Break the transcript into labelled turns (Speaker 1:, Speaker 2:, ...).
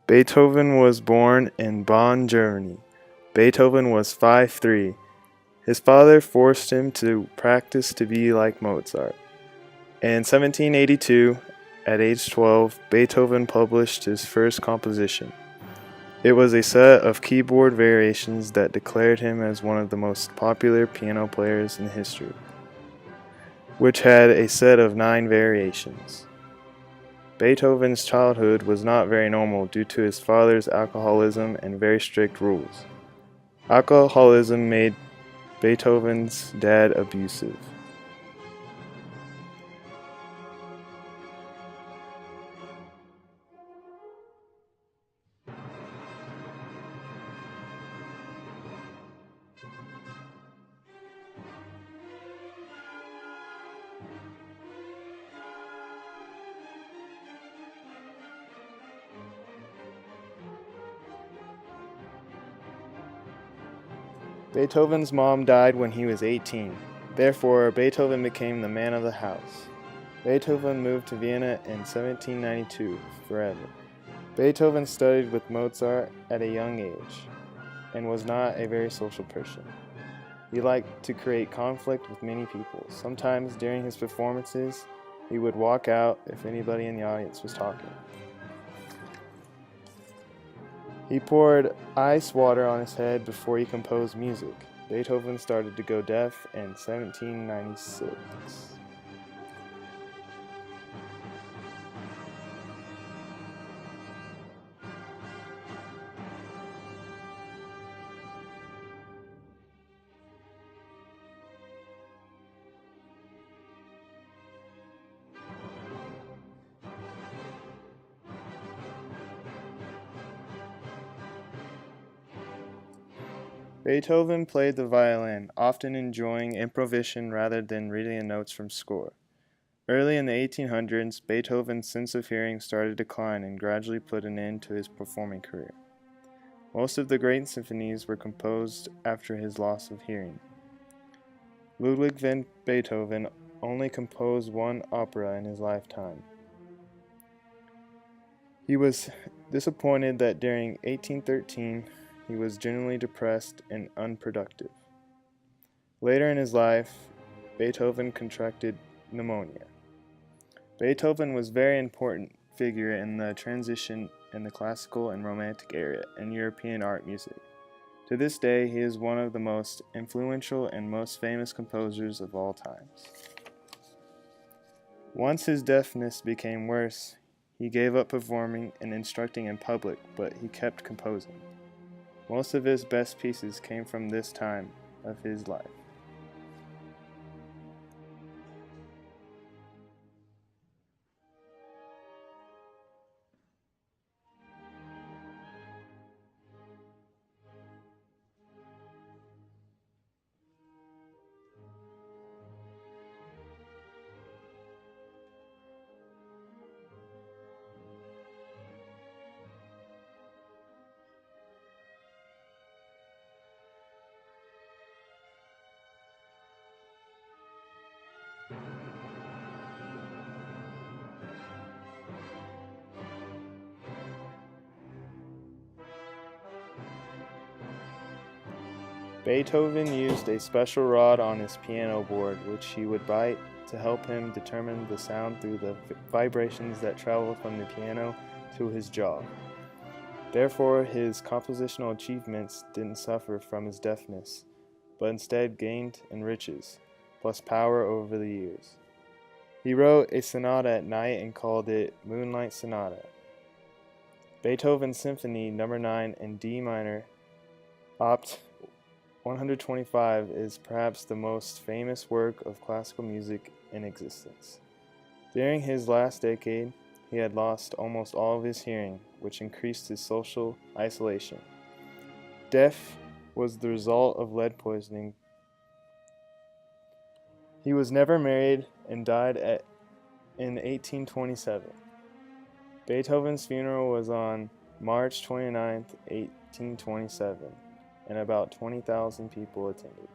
Speaker 1: Beethoven was born in Bonn, Germany. Beethoven was 5'3". His father forced him to practice to be like Mozart. In 1782, at age 12, Beethoven published his first composition. It was a set of keyboard variations that declared him as one of the most popular piano players in history, which had a set of 9 variations. Beethoven's childhood was not very normal due to his father's alcoholism and very strict rules. Alcoholism made Beethoven's dad abusive. Beethoven's mom died when he was 18. Therefore, Beethoven became the man of the house. Beethoven moved to Vienna in 1792 forever. Beethoven studied with Mozart at a young age and was not a very social person. He liked to create conflict with many people. Sometimes during his performances, he would walk out if anybody in the audience was talking. He poured ice water on his head before he composed music. Beethoven started to go deaf in 1796. Beethoven played the violin, often enjoying improvisation rather than reading the notes from score. Early in the 1800s, Beethoven's sense of hearing started to decline and gradually put an end to his performing career. Most of the great symphonies were composed after his loss of hearing. Ludwig van Beethoven only composed one opera in his lifetime. He was disappointed that during 1813 he was generally depressed and unproductive. Later in his life, Beethoven contracted pneumonia. Beethoven was a very important figure in the transition in the classical and romantic era in European art music. To this day, he is one of the most influential and most famous composers of all times. Once his deafness became worse, he gave up performing and instructing in public, but he kept composing. Most of his best pieces came from this time of his life. Beethoven used a special rod on his piano board, which he would bite to help him determine the sound through the vibrations that traveled from the piano to his jaw. Therefore, his compositional achievements didn't suffer from his deafness, but instead gained in riches, plus power over the years. He wrote a sonata at night and called it Moonlight Sonata. Beethoven's Symphony No. 9 in D minor, Opt. 125 is perhaps the most famous work of classical music in existence. During his last decade, he had lost almost all of his hearing, which increased his social isolation. Death was the result of lead poisoning. He was never married and died in 1827. Beethoven's funeral was on March 29, 1827. And about 20,000 people attended.